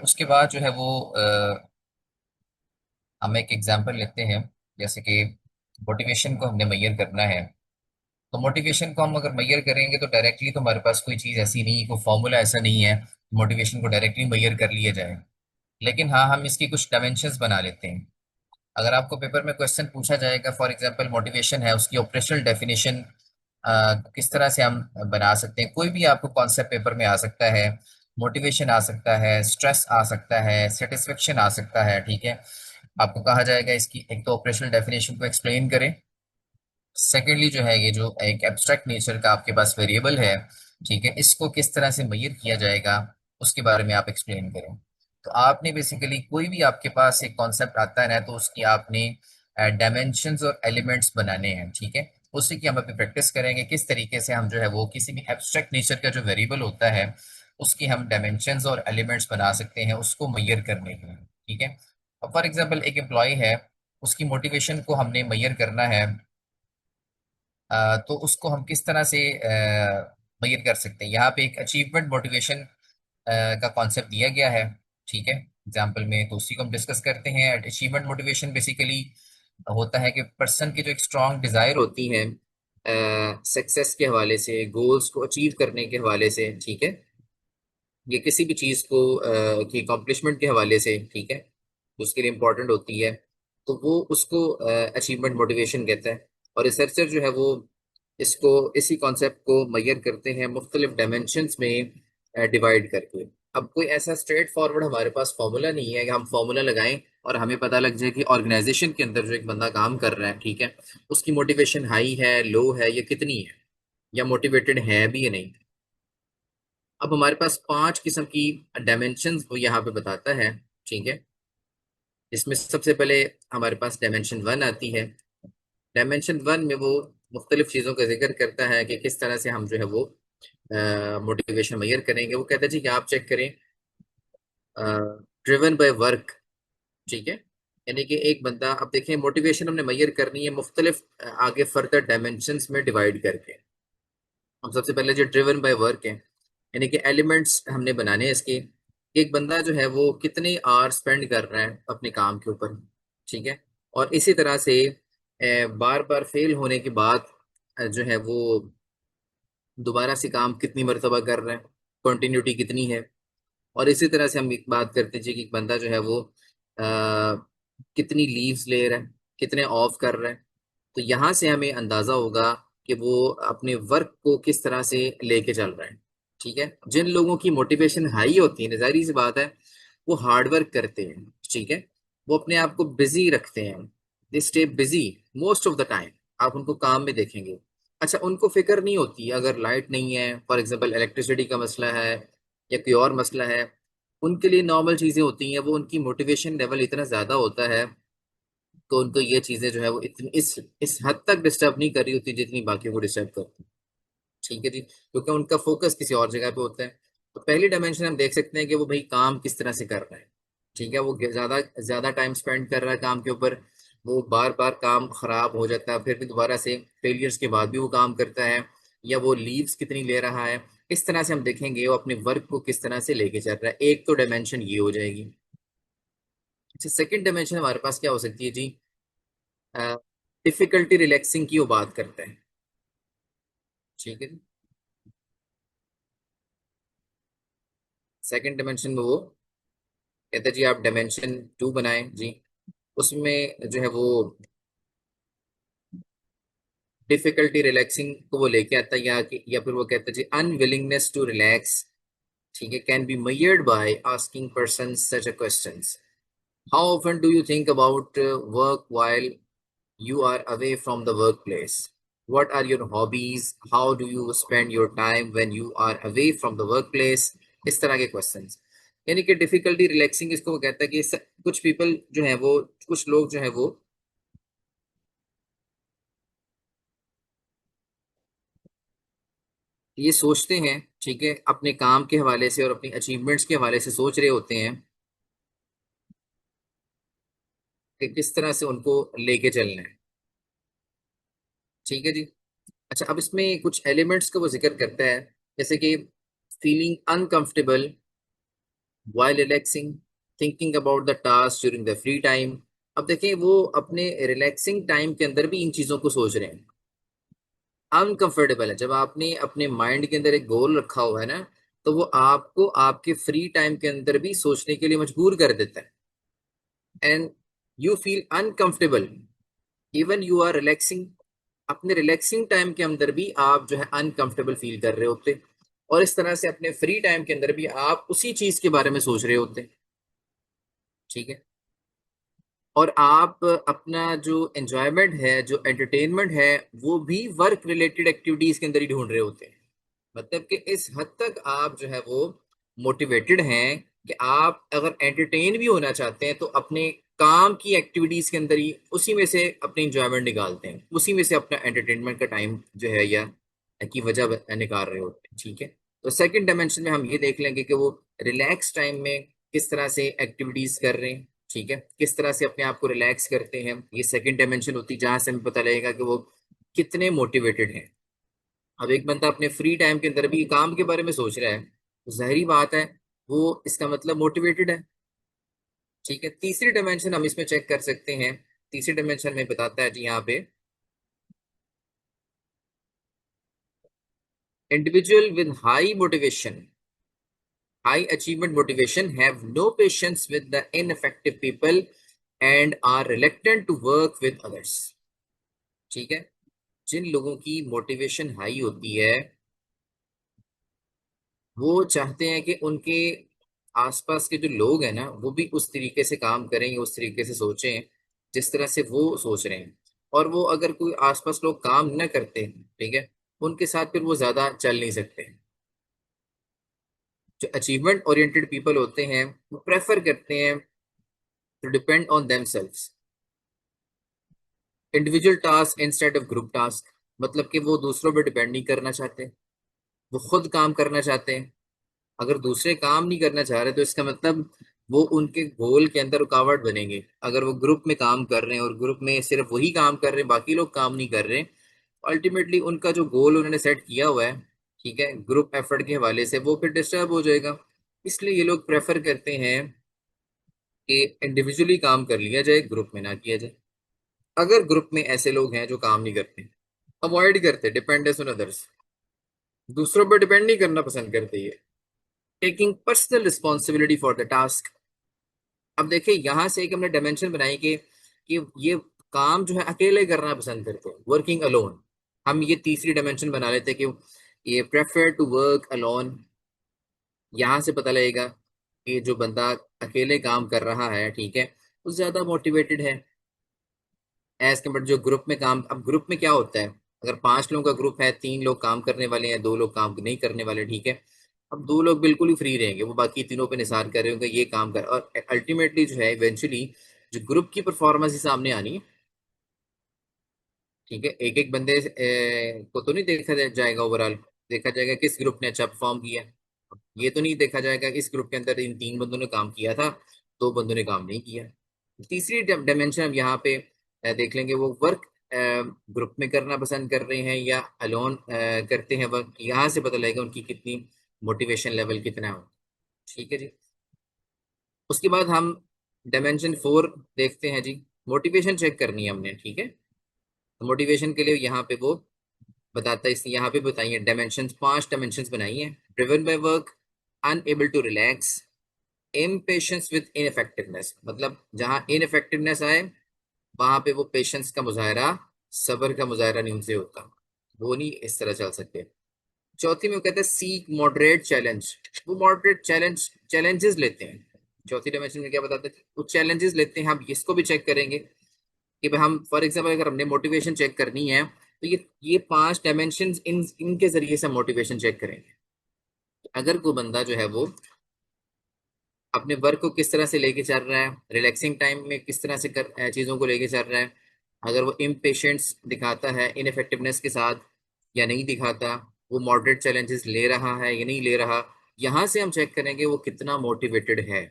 उसके बाद जो है वो हम एक एग्जांपल लेते हैं। जैसे कि मोटिवेशन को हमने मैयर करना है। तो मोटिवेशन को हम अगर मैयर करेंगे तो डायरेक्टली तो हमारे पास कोई चीज़ ऐसी नहीं, कोई फॉर्मूला ऐसा नहीं है मोटिवेशन को डायरेक्टली मैयर कर लिया जाए। लेकिन हाँ, हम इसकी कुछ डायमेंशंस बना लेते हैं। अगर आपको पेपर में क्वेश्चन पूछा जाएगा, फॉर एग्जांपल मोटिवेशन है, उसकी ऑपरेशनल डेफिनेशन किस तरह से हम बना सकते हैं। कोई भी आपको कॉन्सेप्ट पेपर में आ सकता है। मोटिवेशन आ सकता है, स्ट्रेस आ सकता है, सेटिस्फेक्शन आ सकता है। ठीक है, आपको कहा जाएगा इसकी एक तो ऑपरेशनल डेफिनेशन को एक्सप्लेन करें। सेकेंडली जो है, ये जो एक एब्स्ट्रैक्ट नेचर का आपके पास वेरिएबल है, ठीक है, इसको किस तरह से मेजर किया जाएगा उसके बारे में आप एक्सप्लेन करें। तो आपने बेसिकली कोई भी आपके पास एक कॉन्सेप्ट आता है ना, तो उसकी आपने डायमेंशंस और एलिमेंट्स बनाने हैं। ठीक है, उसी की हम अभी प्रैक्टिस करेंगे किस तरीके से हम जो है वो किसी भी एब्स्ट्रैक्ट नेचर का जो वेरिएबल होता है उसकी हम डायमेंशंस और एलिमेंट्स बना सकते हैं उसको मेजर करने के लिए। ठीक है, अब फॉर एग्जाम्पल एक एम्प्लॉय है, उसकी मोटिवेशन को हमने मेजर करना है। तो उसको हम किस तरह से मेजर कर सकते हैं। यहाँ पे एक अचीवमेंट मोटिवेशन का कॉन्सेप्ट दिया गया है। ठीक है, एग्जाम्पल में तो उसी को हम डिस्कस करते हैं। अचीवमेंट मोटिवेशन बेसिकली होता है कि पर्सन की जो एक स्ट्रॉन्ग डिजायर होती है सक्सेस के हवाले से, गोल्स को अचीव करने के हवाले से, ठीक है, ये किसी भी चीज़ को की अकॉम्प्लिशमेंट के हवाले से, ठीक है, उसके लिए इम्पोर्टेंट होती है, तो वो उसको अचीवमेंट मोटिवेशन कहता है। और रिसर्चर जो है वो इसको इसी कॉन्सेप्ट को मैयर करते हैं मुख्तलिफ डायमेंशंस में डिवाइड करके। अब कोई ऐसा स्ट्रेट फॉरवर्ड हमारे पास फॉर्मूला नहीं है कि हम फॉर्मूला लगाएं और हमें पता लग जाए कि ऑर्गेनाइजेशन के अंदर जो एक बंदा काम कर रहा है, ठीक है, उसकी मोटिवेशन हाई है, लो है, या कितनी है, या मोटिवेटेड है भी या नहीं। अब हमारे पास 5 किस्म की डायमेंशंस वो यहाँ पे बताता है। ठीक है, इसमें सबसे पहले हमारे पास डायमेंशन 1 आती है। डायमेंशन 1 में वो मुख्तलिफ चीज़ों का जिक्र करता है कि किस तरह से हम जो है वो मोटिवेशन मेजर करेंगे। वो कहता है जी कि आप चेक करें ड्रिवन बाय वर्क। ठीक है, यानी कि एक बंदा, अब देखें मोटिवेशन हमने मेजर करनी है मुख्तलिफ आगे फर्दर डायमेंशंस में डिवाइड करके। हम सबसे पहले जो ड्रिवन बाय वर्क है, यानी कि एलिमेंट्स हमने बनाने हैं इसके। एक बंदा जो है वो कितने आवर स्पेंड कर रहा है अपने काम के ऊपर, ठीक है, और इसी तरह से बार बार फेल होने के बाद जो है वो दोबारा से काम कितनी मरतबा कर रहा है, कंटिन्यूटी कितनी है। और इसी तरह से हम एक बात करते हैं कि एक बंदा जो है वो कितनी लीव्स ले रहा है, कितने ऑफ कर रहा है। तो यहाँ से हमें अंदाजा होगा कि वो अपने वर्क को किस तरह से लेके चल रहा है। ठीक है, जिन लोगों की मोटिवेशन हाई होती है, जाहिर सी बात है, वो हार्ड वर्क करते हैं। ठीक है, वो अपने आप को बिजी रखते हैं, they stay busy most of the time. आप उनको काम में देखेंगे। अच्छा, उनको फिक्र नहीं होती अगर लाइट नहीं है, फॉर एग्जांपल इलेक्ट्रिसिटी का मसला है या कोई और मसला है, उनके लिए नॉर्मल चीजें होती हैं। वो उनकी मोटिवेशन लेवल इतना ज्यादा होता है तो उनको ये चीजें जो है वो इतनी इस हद तक डिस्टर्ब नहीं कर रही होती जितनी बाकी को डिस्टर्ब करती। ठीक है जी, क्योंकि उनका फोकस किसी और जगह पे होता है। तो पहली डायमेंशन हम देख सकते हैं कि वो भाई काम किस तरह से कर रहा है। ठीक है, वो ज्यादा ज्यादा टाइम स्पेंड कर रहा है काम के ऊपर, वो बार बार काम खराब हो जाता है, फिर भी दोबारा से फेलियर्स के बाद भी वो काम करता है, या वो लीव्स कितनी ले रहा है। इस तरह से हम देखेंगे वो अपने वर्क को किस तरह से लेके चल रहा है। एक तो डायमेंशन ये हो जाएगी। अच्छा, सेकंड डायमेंशन हमारे पास क्या हो सकती है जी, डिफिकल्टी रिलैक्सिंग की वो बात करते हैं। ठीक है जी, सेकंड डायमेंशन में वो कहते हैं जी आप डायमेंशन 2 बनाएं जी। उसमें जो है वो डिफिकल्टी रिलैक्सिंग को वो लेके आता है, या फिर वो कहता है जी अनविलिंगनेस टू रिलैक्स। ठीक है, can be measured by asking person such a questions. How often do you think about work while you are away from the workplace? What are your hobbies? How do you spend your time when you are away from the workplace? इस तरह के questions. यानी कि difficulty relaxing इसको वो कहता है कि कुछ पीपल जो है वो, कुछ लोग जो है वो ये सोचते हैं, ठीक है, अपने काम के हवाले से और अपनी अचीवमेंट्स के हवाले से सोच रहे होते हैं कि किस तरह से उनको लेके चलना है। ठीक है जी। अच्छा, अब इसमें कुछ एलिमेंट्स का वो जिक्र करता है, जैसे कि feeling uncomfortable while relaxing, thinking about the task during the free time। अब देखें वो अपने रिलैक्सिंग टाइम के अंदर भी इन चीजों को सोच रहे हैं। अनकंफर्टेबल है जब आपने अपने माइंड के अंदर एक गोल रखा हुआ है ना, तो वो आपको आपके फ्री टाइम के अंदर भी सोचने के लिए मजबूर कर देता है। And you feel uncomfortable even you are relaxing. अपने रिलैक्सिंग टाइम के अंदर भी आप जो है अनकंफर्टेबल फील कर रहे होते, और इस तरह से अपने फ्री टाइम के अंदर भी आप उसी चीज के बारे में सोच रहे होते। ठीक है। और आप अपना जो एंजॉयमेंट है, जो एंटरटेनमेंट है, वो भी वर्क रिलेटेड एक्टिविटीज के अंदर ही ढूंढ रहे होते हैं। मतलब कि इस हद तक आप जो है वो मोटिवेटेड हैं कि आप अगर एंटरटेन भी होना चाहते हैं तो अपने काम की एक्टिविटीज के अंदर ही उसी में से अपनी इंजॉयमेंट निकालते हैं, उसी में से अपना एंटरटेनमेंट का टाइम जो है या की वजह निकाल रहे होते हैं। ठीक है। तो सेकंड डायमेंशन में हम ये देख लेंगे कि वो रिलैक्स टाइम में किस तरह से एक्टिविटीज कर रहे हैं। ठीक है। किस तरह से अपने आप को रिलैक्स करते हैं, ये सेकंड डायमेंशन होती है जहां से हमें पता लगेगा कि वो कितने मोटिवेटेड हैं। अब एक बंदा अपने फ्री टाइम के अंदर भी काम के बारे में सोच रहा है, तो जाहिर बात है वो इसका मतलब मोटिवेटेड है। ठीक है। तीसरी डायमेंशन हम इसमें चेक कर सकते हैं। तीसरी डायमेंशन में बताता है जी यहाँ पे, individual with high motivation, high achievement motivation have no patience with the ineffective people and are reluctant to work with others. ठीक है। जिन लोगों की मोटिवेशन हाई होती है वो चाहते हैं कि उनके आसपास के जो लोग हैं ना वो भी उस तरीके से काम करें, उस तरीके से सोचें जिस तरह से वो सोच रहे हैं। और वो अगर कोई आसपास लोग काम न करते, ठीक है, उनके साथ फिर वो ज्यादा चल नहीं सकते। जो अचीवमेंट ओरिएंटेड पीपल होते हैं वो प्रेफर करते हैं to depend on themselves, individual task instead of group task. मतलब कि वो दूसरों पर डिपेंड नहीं करना चाहते, वो खुद काम करना चाहते हैं। अगर दूसरे काम नहीं करना चाह रहे तो इसका मतलब वो उनके गोल के अंदर रुकावट बनेंगे। अगर वो ग्रुप में काम कर रहे हैं और ग्रुप में सिर्फ वही काम कर रहे हैं, बाकी लोग काम नहीं कर रहे, अल्टीमेटली उनका जो गोल उन्होंने सेट किया हुआ है, ठीक है, ग्रुप एफर्ट के हवाले से, वो फिर डिस्टर्ब हो जाएगा। इसलिए ये लोग प्रेफर करते हैं कि इंडिविजुअली काम कर लिया जाए, ग्रुप में ना किया जाए। अगर ग्रुप में ऐसे लोग हैं जो काम नहीं करते, अवॉइड करते डिपेंडेंस ऑन अदर्स, दूसरों पर डिपेंड नहीं करना पसंद करते, ये taking personal responsibility for the task. अब देखिए यहाँ से एक हमने डायमेंशन बनाई कि ये काम जो है अकेले करना पसंद करते हैं, वर्किंग अलोन। हम ये तीसरी डायमेंशन बना लेते हैं कि ये प्रेफर टू वर्क अलोन। यहाँ से पता लगेगा कि जो बंदा अकेले काम कर रहा है, ठीक है, वो ज्यादा मोटिवेटेड है एज कम्पेयर जो ग्रुप में काम। अब ग्रुप में क्या होता है, अगर 5 लोगों का ग्रुप है, 3 लोग काम करने वाले हैं, 2 लोग काम नहीं करने वाले, ठीक है। अब 2 लोग बिल्कुल ही फ्री रहेंगे, वो बाकी तीनों पे निसार कर रहे होंगे ये काम कर, और अल्टीमेटली जो है इवेंचुअली जो ग्रुप की परफॉर्मेंस ही सामने आनी है। ठीक है। एक एक बंदे को तो नहीं देखा जाएगा ओवरऑल, देखा जाएगा किस ग्रुप ने अच्छा परफॉर्म किया। ये तो नहीं देखा जाएगा इस ग्रुप के अंदर इन 3 बंदों ने काम किया था, 2 बंदों ने काम नहीं किया। तीसरी डायमेंशन हम यहाँ पे देख लेंगे, वो वर्क ग्रुप में करना पसंद कर रहे हैं या अलोन करते हैं वर्क। यहाँ से पता लगेगा उनकी कितनी मोटिवेशन लेवल कितना हो। ठीक है जी। उसके बाद हम डायमेंशन 4 देखते हैं जी, मोटिवेशन चेक करनी है हमने। ठीक है। तो मोटिवेशन के लिए यहाँ पे वो बताता है, इस यहाँ पे बताइए डायमेंशन, 5 डायमेंशन बनाई है। Driven by work, unable to relax, impatience with ineffectiveness. मतलब जहां इनफेक्टिवनेस आए वहां पे वो पेशेंस का मुजाहरा, सब्र का मुजाहरा नहीं उनसे होता, वो नहीं इस तरह चल सकते। चौथी में वो कहते हैं सीक मॉडरेट चैलेंज, वो मॉडरेट चैलेंजेस लेते हैं। चौथी डायमेंशन में क्या बताते हैं, वो चैलेंजेस लेते हैं। हम इसको भी चेक करेंगे कि भाई हम फॉर एग्जाम्पल अगर हमने मोटिवेशन चेक करनी है तो ये 5 डायमेंशन इनके जरिए से मोटिवेशन चेक करेंगे। अगर कोई बंदा जो है वो अपने वर्क को किस तरह से लेके चल रहा है, रिलैक्सिंग टाइम में किस तरह से चीज़ों को लेके चल रहा है, अगर वो इम्पेशेंस दिखाता है इनफेक्टिवनेस के साथ या नहीं दिखाता, वो मॉडरेट चैलेंजेस ले रहा है या नहीं ले रहा, यहाँ से हम चेक करेंगे वो कितना मोटिवेटेड है।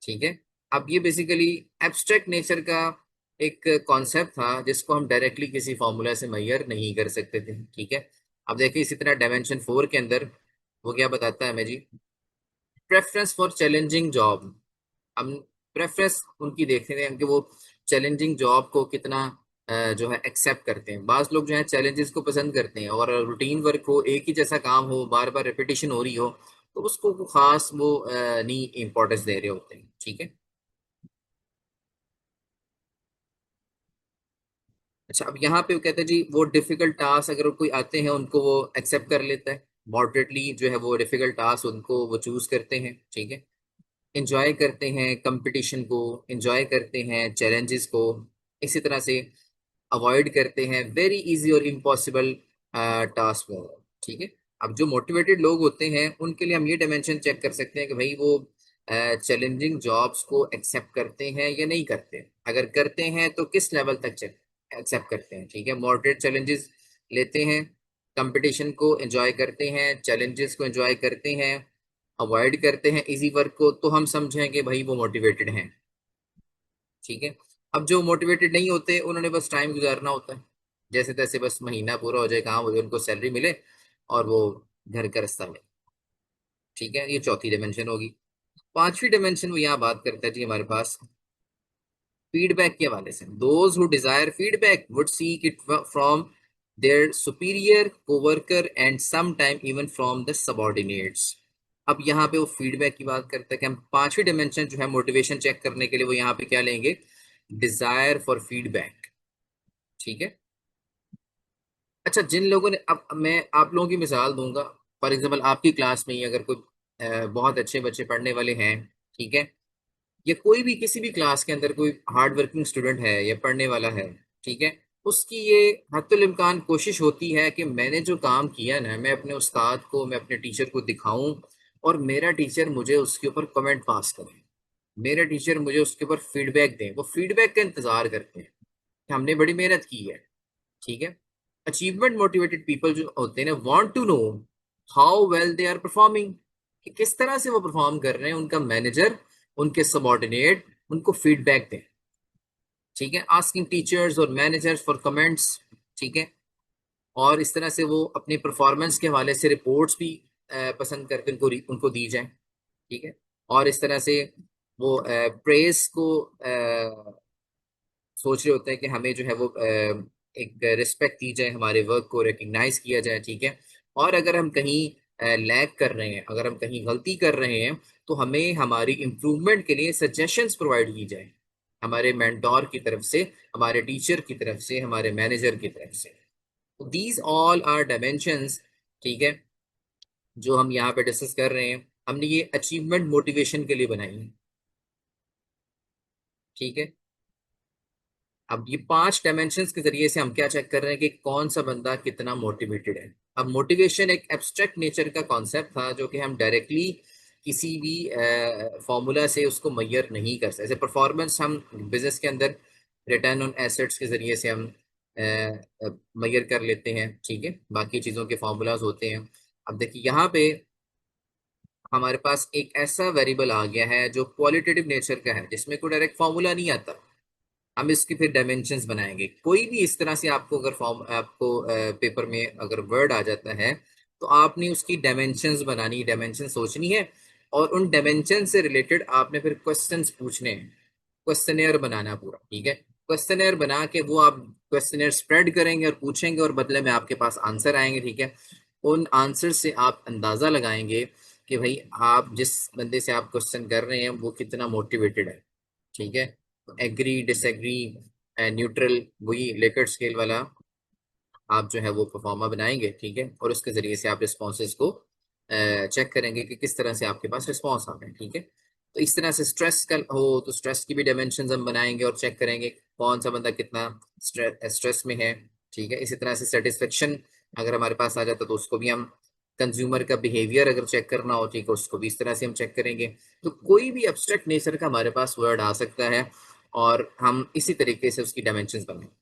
ठीक है। अब ये बेसिकली एब्स्ट्रैक्ट नेचर का एक कॉन्सेप्ट था जिसको हम डायरेक्टली किसी फॉर्मूला से मेजर नहीं कर सकते थे। ठीक है। अब देखिए इसी तरह डायमेंशन 4 के अंदर वो क्या बताता है हमें जी, प्रेफरेंस फॉर चैलेंजिंग जॉब, हम प्रेफरेंस उनकी देखते हैं कि वो चैलेंजिंग जॉब को कितना जो है एक्सेप्ट करते हैं। बाज लोग जो है चैलेंजेस को पसंद करते हैं, और रूटीन वर्क हो, एक ही जैसा काम हो, बार बार रिपीटिशन हो रही हो, तो उसको खास वो नहीं इम्पोर्टेंस दे रहे होते हैं। ठीक है। अच्छा, अब यहाँ पे वो कहते हैं जी वो डिफिकल्ट टास्क अगर कोई आते हैं उनको वो एक्सेप्ट कर लेता है, मॉडरेटली जो है वो डिफिकल्ट टास्क उनको वो चूज करते हैं। ठीक है। इंजॉय करते हैं कंपटीशन को, इंजॉय करते हैं चैलेंजेस को, इसी तरह से अवॉइड करते हैं वेरी इजी और इम्पॉसिबल टास्क को। ठीक है। अब जो मोटिवेटेड लोग होते हैं उनके लिए हम ये डायमेंशन चेक कर सकते हैं कि भाई वो चैलेंजिंग जॉब्स को एक्सेप्ट करते हैं या नहीं करते। अगर करते हैं तो किस लेवल तक एक्सेप्ट करते हैं। ठीक है। मॉडरेट चैलेंजेस लेते हैं, कंपटीशन को एंजॉय करते हैं, चैलेंजेस को एंजॉय करते हैं, अवॉइड करते हैं इजी वर्क को, तो हम समझेंगे भाई वो मोटिवेटेड हैं। ठीक है। अब जो मोटिवेटेड नहीं होते उन्होंने बस टाइम गुजारना होता है, जैसे तैसे बस महीना पूरा हो जाए, काम हो जाए, उनको सैलरी मिले और वो घर का रास्ता ले। ठीक है। ये चौथी डिमेंशन होगी। पांचवी डिमेंशन वो यहाँ बात करता है जी हमारे पास फीडबैक के हवाले से। Those who desire feedback would seek it from their superior coworker and some time even from the subordinates. अब यहाँ पे वो फीडबैक की बात करता है कि हम पांचवी डिमेंशन जो है मोटिवेशन चेक करने के लिए वो यहाँ पे क्या लेंगे, डिजायर फॉर फीडबैक। ठीक है। अच्छा, जिन लोगों ने, अब मैं आप लोगों की मिसाल दूंगा। फॉर एग्जाम्पल आपकी क्लास में ही अगर कोई बहुत अच्छे बच्चे पढ़ने वाले हैं, ठीक है, या कोई भी किसी भी क्लास के अंदर कोई हार्ड वर्किंग स्टूडेंट है या पढ़ने वाला है, ठीक है, उसकी ये हत्तुल इम्कान कोशिश होती है कि मैंने जो काम किया ना, मैं अपने उस्ताद को, मैं अपने टीचर को दिखाऊं, और मेरा टीचर मुझे उसके ऊपर कमेंट पास करे, मेरा टीचर मुझे उसके ऊपर फीडबैक दे। वो फीडबैक का इंतजार करते हैं कि हमने बड़ी मेहनत की है। ठीक है। अचीवमेंट मोटिवेटेड पीपल जो होते हैं ना, want to know how well they are performing, कि किस तरह से वो परफॉर्म कर रहे हैं, उनका मैनेजर, उनके सबॉर्डिनेट उनको फीडबैक दें। ठीक है। आस्किंग टीचर्स और मैनेजर्स फॉर कमेंट्स। ठीक है। और इस तरह से वो अपनी परफॉर्मेंस के हवाले से रिपोर्ट्स भी पसंद करके उनको दी जाए। ठीक है। और इस तरह से वो प्रेस को सोच रहे होते हैं कि हमें जो है वो एक रिस्पेक्ट दी जाए, हमारे वर्क को रिकग्नाइज किया जाए। ठीक है। और अगर हम कहीं लैग कर रहे हैं, अगर हम कहीं गलती कर रहे हैं, तो हमें हमारी इम्प्रूवमेंट के लिए सजेशंस प्रोवाइड की जाए, हमारे मेंटोर की तरफ से, हमारे टीचर की तरफ से, हमारे मैनेजर की तरफ से। These all are dimensions. ठीक है। जो हम यहाँ पे डिस्कस कर रहे हैं, हमने ये अचीवमेंट मोटिवेशन के लिए बनाई है। ठीक है। अब ये पांच डायमेंशंस के जरिए से हम क्या चेक कर रहे हैं कि कौन सा बंदा कितना मोटिवेटेड है। अब मोटिवेशन एक एब्स्ट्रैक्ट नेचर का कॉन्सेप्ट था जो कि हम डायरेक्टली किसी भी फॉर्मूला से उसको मैयर नहीं कर सकते। जैसे परफॉर्मेंस हम बिजनेस के अंदर रिटर्न ऑन एसेट्स के जरिए से हम मैयर कर लेते हैं। ठीक है। बाकी चीज़ों के फॉर्मूलाज होते हैं। अब देखिए यहाँ पे हमारे पास एक ऐसा वेरिएबल आ गया है जो क्वालिटेटिव नेचर का है, जिसमें कोई डायरेक्ट फॉर्मूला नहीं आता। हम इसके फिर डायमेंशंस बनाएंगे। कोई भी इस तरह से आपको अगर फॉर्म आपको पेपर में अगर वर्ड आ जाता है, तो आपने उसकी डायमेंशंस बनानी, डायमेंशन सोचनी है, और उन डायमेंशन से रिलेटेड आपने फिर क्वेश्चंस पूछने हैं, क्वेश्चनेयर बनाना पूरा। ठीक है। क्वेश्चनेयर बना के वो आप क्वेश्चनेयर स्प्रेड करेंगे और पूछेंगे, और बदले में आपके पास आंसर आएंगे। ठीक है। उन आंसर से आप अंदाजा लगाएंगे कि भाई आप जिस बंदे से आप क्वेश्चन कर रहे हैं वो कितना मोटिवेटेड है। ठीक है। एग्री, डिसएग्री, न्यूट्रल, वही लेकर्ट स्केल वाला आप जो है वो परफॉर्मा बनाएंगे। ठीक है। और उसके जरिए से आप रिस्पॉन्सेज को चेक करेंगे कि किस तरह से आपके पास रिस्पॉन्स आ रहे हैं। ठीक है। तो इस तरह से स्ट्रेस का हो तो स्ट्रेस की भी डायमेंशन हम बनाएंगे और चेक करेंगे कौन सा बंदा कितना स्ट्रेस में है। ठीक है। इसी तरह से सेटिस्फेक्शन अगर हमारे पास आ जाता तो उसको भी हम, कंज्यूमर का बिहेवियर अगर चेक करना हो, ठीक है, उसको भी इस तरह से हम चेक करेंगे। तो कोई भी एब्स्ट्रैक्ट नेचर का हमारे पास वर्ड आ सकता है और हम इसी तरीके से उसकी डायमेंशंस बनाएंगे।